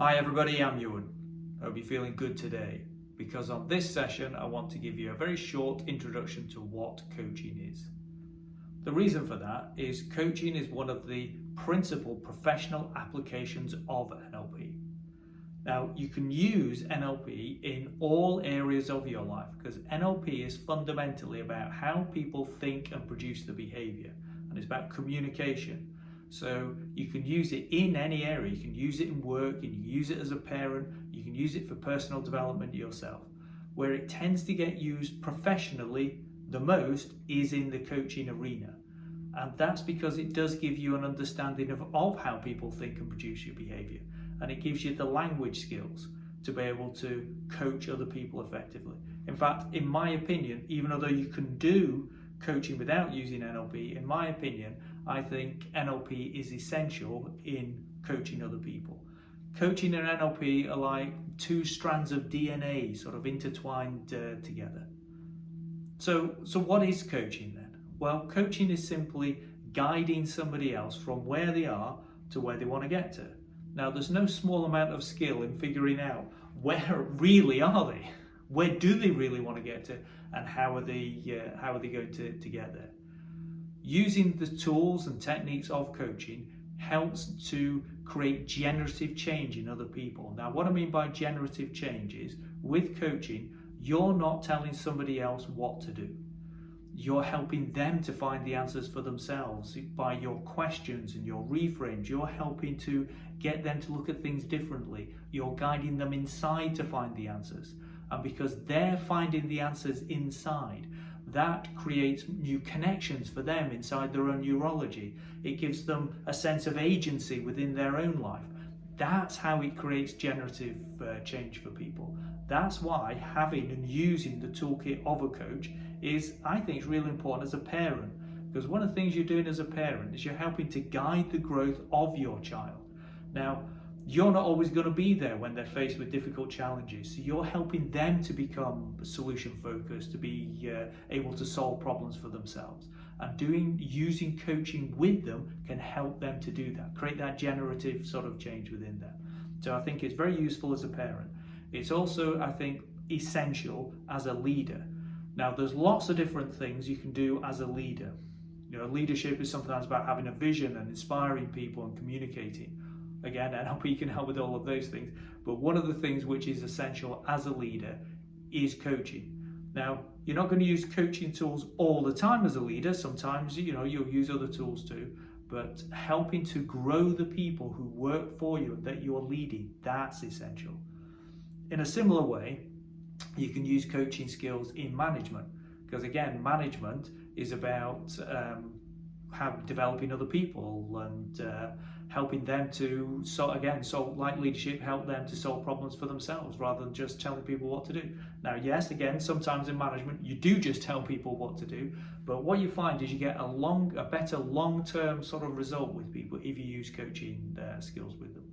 Hi everybody, I'm Ewan. Hope you're feeling good today, because on this session I want to give you a very short introduction to what coaching is. The reason for that is coaching is one of the principal professional applications of NLP. Now, you can use NLP in all areas of your life because NLP is fundamentally about how people think and produce the behavior, and it's about communication. So you can use it in any area. You can use it in work, you can use it as a parent, you can use it for personal development yourself. Where it tends to get used professionally the most is in the coaching arena. And that's because it does give you an understanding of how people think and produce your behavior. And it gives you the language skills to be able to coach other people effectively. In fact, in my opinion, even though you can do coaching without using NLP, in my opinion, I think NLP is essential in coaching other people. Coaching and NLP are like two strands of DNA sort of intertwined together. So what is coaching then? Well, coaching is simply guiding somebody else from where they are to where they want to get to. Now, there's no small amount of skill in figuring out where really are they, where do they really want to get to, and how are they going to get there. Using the tools and techniques of coaching helps to create generative change in other people. Now, what I mean by generative change is, with coaching, you're not telling somebody else what to do. You're helping them to find the answers for themselves by your questions and your reframes. You're helping to get them to look at things differently. You're guiding them inside to find the answers. And because they're finding the answers inside, that creates new connections for them inside their own neurology. It gives them a sense of agency within their own life. That's how it creates generative change for people. That's why having and using the toolkit of a coach is, I think, is really important as a parent. Because one of the things you're doing as a parent is you're helping to guide the growth of your child. Now, you're not always going to be there when they're faced with difficult challenges. So you're helping them to become solution focused, to be able to solve problems for themselves. And using coaching with them can help them to do that, create that generative sort of change within them. So I think it's very useful as a parent. It's also, I think, essential as a leader. Now, there's lots of different things you can do as a leader. You know, leadership is sometimes about having a vision and inspiring people and communicating. Again, NLP can help with all of those things. But one of the things which is essential as a leader is coaching. Now, you're not going to use coaching tools all the time as a leader. Sometimes, you'll use other tools too. But helping to grow the people who work for you that you're leading, that's essential. In a similar way, you can use coaching skills in management. Because again, management is about developing other people and helping them to, like leadership, help them to solve problems for themselves rather than just telling people what to do. Now, yes, again, sometimes in management, you do just tell people what to do, but what you find is you get a better long-term sort of result with people if you use coaching skills with them.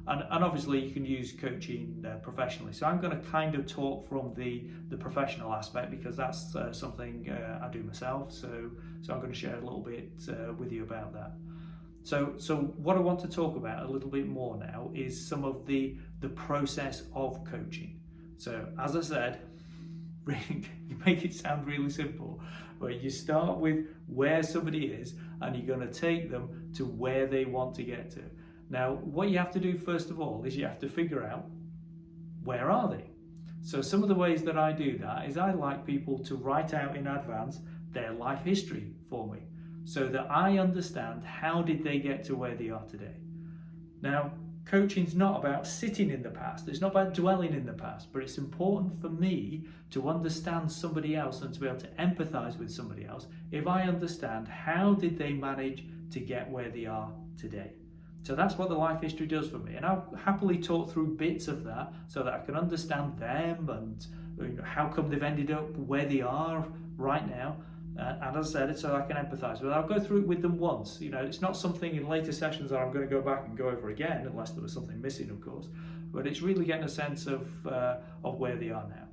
And obviously you can use coaching professionally. So I'm going to kind of talk from the professional aspect because that's something I do myself. So I'm going to share a little bit with you about that. So what I want to talk about a little bit more now is some of the process of coaching. So as I said, you make it sound really simple, but you start with where somebody is and you're going to take them to where they want to get to. Now, what you have to do first of all is you have to figure out, where are they? So some of the ways that I do that is I like people to write out in advance their life history for me so that I understand how did they get to where they are today. Now, coaching's not about sitting in the past, it's not about dwelling in the past, but it's important for me to understand somebody else and to be able to empathize with somebody else if I understand how did they manage to get where they are today. So that's what the life history does for me, and I'll happily talk through bits of that so that I can understand them and how come they've ended up where they are right now. And as I said, it's so I can empathise. But I'll go through it with them once. It's not something in later sessions that I'm going to go back and go over again, unless there was something missing, of course. But it's really getting a sense of where they are now.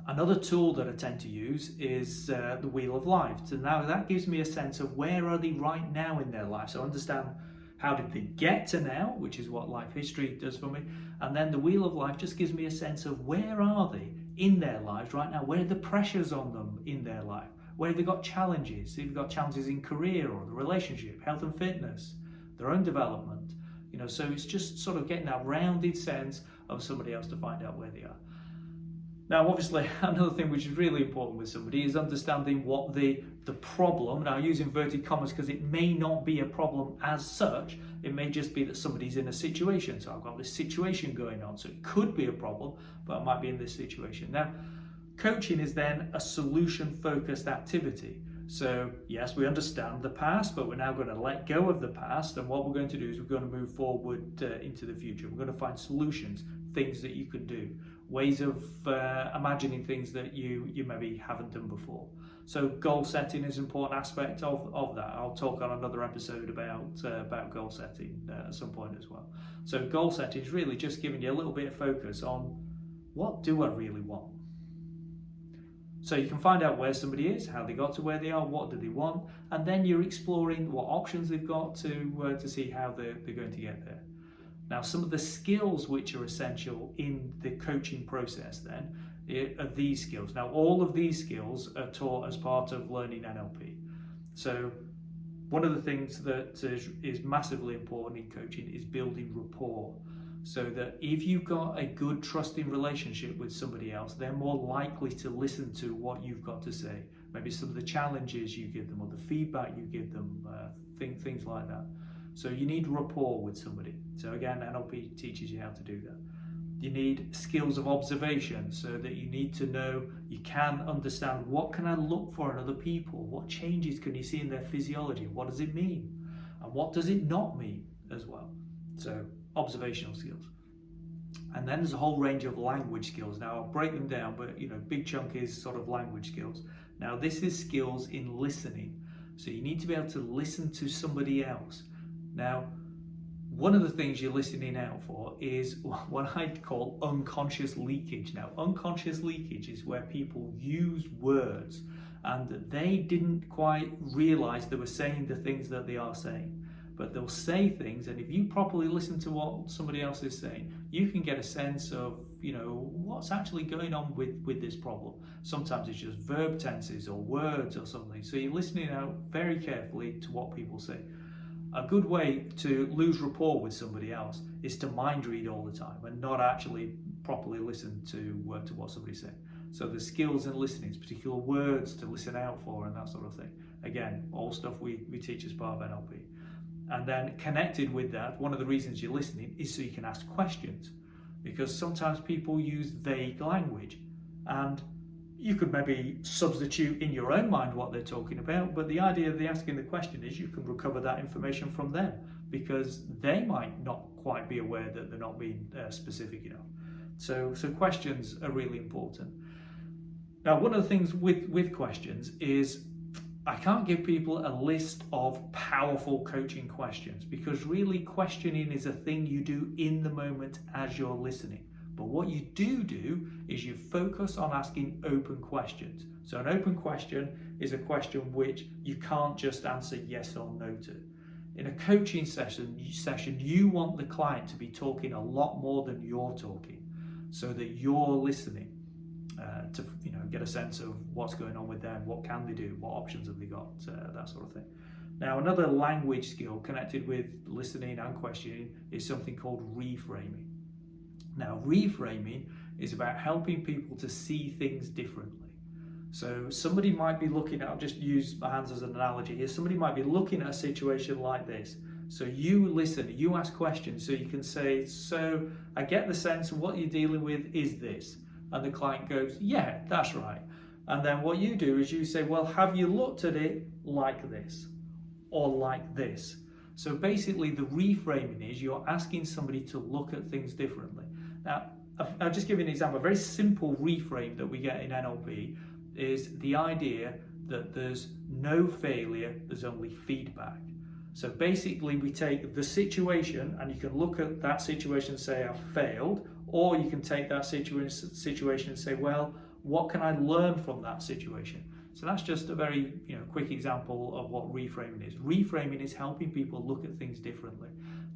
Another tool that I tend to use is the Wheel of Life. So now that gives me a sense of where are they right now in their life. So I understand how did they get to now, which is what life history does for me. And then the wheel of life just gives me a sense of where are they in their lives right now, where are the pressures on them in their life, where have they got challenges, if they've got challenges in career or the relationship, health and fitness, their own development. So it's just sort of getting that rounded sense of somebody else to find out where they are. Now, obviously, another thing which is really important with somebody is understanding what the problem, now I use inverted commas because it may not be a problem as such, it may just be that somebody's in a situation. So I've got this situation going on, so it could be a problem, but I might be in this situation. Now, coaching is then a solution-focused activity. So yes, we understand the past, but we're now going to let go of the past, and what we're going to do is we're going to move forward into the future. We're going to find solutions, things that you can do, ways of imagining things that you maybe haven't done before. So goal setting is an important aspect of that. I'll talk on another episode about goal setting at some point as well. So goal setting is really just giving you a little bit of focus on what do I really want. So you can find out where somebody is, how they got to where they are, what do they want, and then you're exploring what options they've got to see how they're going to get there. Now, some of the skills which are essential in the coaching process then are these skills. Now, all of these skills are taught as part of learning NLP. So one of the things that is massively important in coaching is building rapport. So that if you've got a good trusting relationship with somebody else, they're more likely to listen to what you've got to say. Maybe some of the challenges you give them or the feedback you give them, things like that. So you need rapport with somebody. So again, NLP teaches you how to do that. You need skills of observation, so that you need to know, you can understand what can I look for in other people, what changes can you see in their physiology, what does it mean, and what does it not mean as well. So observational skills. And then there's a whole range of language skills. Now I'll break them down, but big chunk is sort of language skills. Now this is skills in listening. So you need to be able to listen to somebody else. Now, one of the things you're listening out for is what I call unconscious leakage. Now, unconscious leakage is where people use words and they didn't quite realize they were saying the things that they are saying. But they'll say things, and if you properly listen to what somebody else is saying, you can get a sense of, what's actually going on with this problem. Sometimes it's just verb tenses or words or something. So you're listening out very carefully to what people say. A good way to lose rapport with somebody else is to mind read all the time and not actually properly listen to what somebody's saying. So the skills in listening, particular words to listen out for and that sort of thing. Again, all stuff we teach as part of NLP. And then connected with that, one of the reasons you're listening is so you can ask questions, because sometimes people use vague language and you could maybe substitute in your own mind what they're talking about, but the idea of the asking the question is you can recover that information from them, because they might not quite be aware that they're not being specific enough. So questions are really important. Now, one of the things with questions is I can't give people a list of powerful coaching questions, because really questioning is a thing you do in the moment as you're listening. But what you do is you focus on asking open questions. So an open question is a question which you can't just answer yes or no to. In a coaching session, you want the client to be talking a lot more than you're talking, so that you're listening to get a sense of what's going on with them, what can they do, what options have they got, that sort of thing. Now, another language skill connected with listening and questioning is something called reframing. Now, reframing is about helping people to see things differently. So somebody might be looking at, I'll just use my hands as an analogy here, somebody might be looking at a situation like this. So you listen, you ask questions, so you can say, so I get the sense of what you're dealing with is this. And the client goes, yeah, that's right. And then what you do is you say, well, have you looked at it like this or like this? So basically the reframing is you're asking somebody to look at things differently. Now, I'll just give you an example. A very simple reframe that we get in NLP is the idea that there's no failure, there's only feedback. So basically we take the situation and you can look at that situation and say, I've failed, or you can take that situation and say, well, what can I learn from that situation? So that's just a very quick example of what reframing is. Reframing is helping people look at things differently.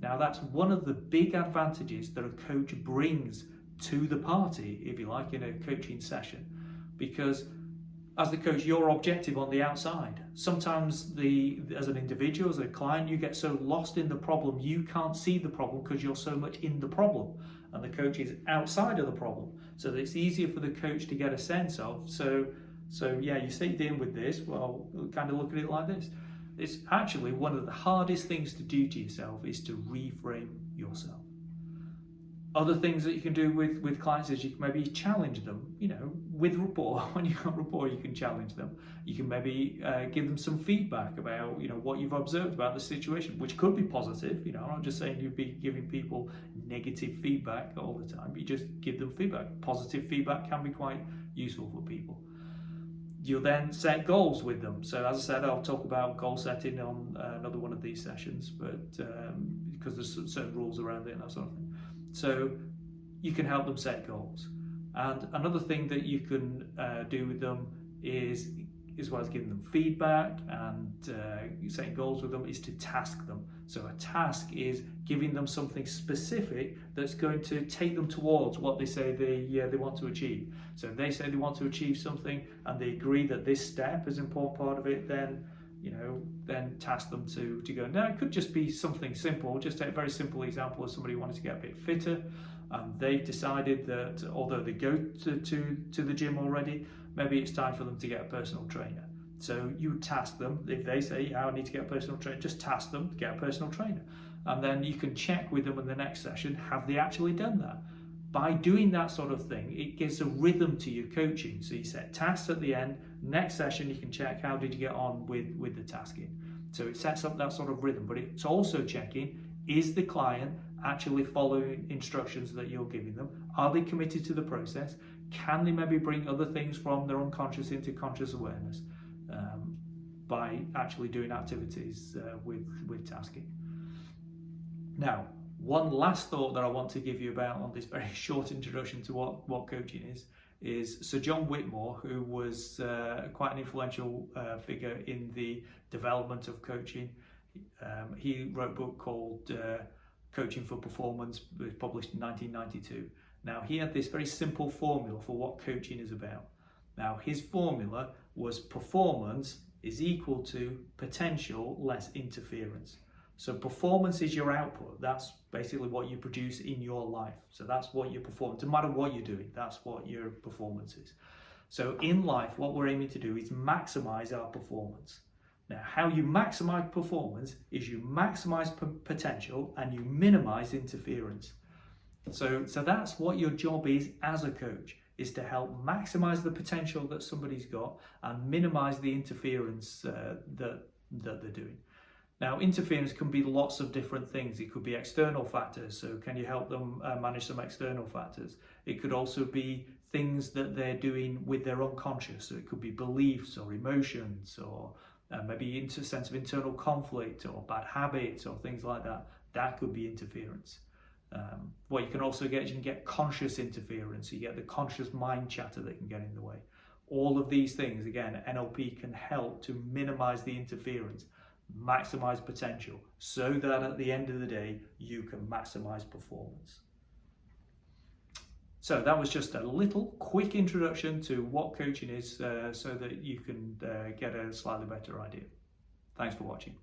Now that's one of the big advantages that a coach brings to the party, if you like, in a coaching session, because as the coach, you're objective on the outside. Sometimes as an individual, as a client, you get so lost in the problem, you can't see the problem because you're so much in the problem. And the coach is outside of the problem. So that it's easier for the coach to get a sense of. So yeah, you say you're dealing with this, well, kind of look at it like this. It's actually one of the hardest things to do to yourself is to reframe yourself. Other things that you can do with clients is you can maybe challenge them, with rapport. When you've got rapport, you can challenge them. You can maybe give them some feedback about, what you've observed about the situation, which could be positive. I'm not just saying you'd be giving people negative feedback all the time. You just give them feedback. Positive feedback can be quite useful for people. You'll then set goals with them. So as I said, I'll talk about goal setting on another one of these sessions, but because there's certain rules around it and that sort of thing. So you can help them set goals. And another thing that you can do with them is, as well as giving them feedback and setting goals with them, is to task them. So a task is giving them something specific that's going to take them towards what they say they want to achieve. So if they say they want to achieve something and they agree that this step is an important part of it, then then task them to go. Now it could just be something simple. Just take a very simple example of somebody who wanted to get a bit fitter. They've decided that although they go to the gym already, maybe it's time for them to get a personal trainer. So you task them, if they say, I need to get a personal trainer, just task them to get a personal trainer. And then you can check with them in the next session, have they actually done that? By doing that sort of thing, it gives a rhythm to your coaching. So you set tasks at the end, next session you can check how did you get on with the tasking. So it sets up that sort of rhythm, but it's also checking, is the client actually following instructions that you're giving them? Are they committed to the process? Can they maybe bring other things from their unconscious into conscious awareness by actually doing activities with tasking? Now, one last thought that I want to give you about on this very short introduction to what coaching is Sir John Whitmore, who was quite an influential figure in the development of coaching. He wrote a book called Coaching for Performance, it was published in 1992. Now, he had this very simple formula for what coaching is about. Now, his formula was performance is equal to potential less interference. So performance is your output. That's basically what you produce in your life. So that's what you perform. No matter what you're doing, that's what your performance is. So in life, what we're aiming to do is maximize our performance. Now, how you maximize performance is you maximize potential and you minimize interference. So that's what your job is as a coach, is to help maximize the potential that somebody's got and minimize the interference that they're doing. Now, interference can be lots of different things. It could be external factors, so can you help them manage some external factors? It could also be things that they're doing with their unconscious, so it could be beliefs or emotions or maybe a sense of internal conflict or bad habits or things like that. That could be interference. What you can also get is you can get conscious interference. You get the conscious mind chatter that can get in the way. All of these things, again, NLP can help to minimize the interference, maximize potential, so that at the end of the day you can maximize performance. So that was just a little quick introduction to what coaching is, so that you can get a slightly better idea. Thanks for watching.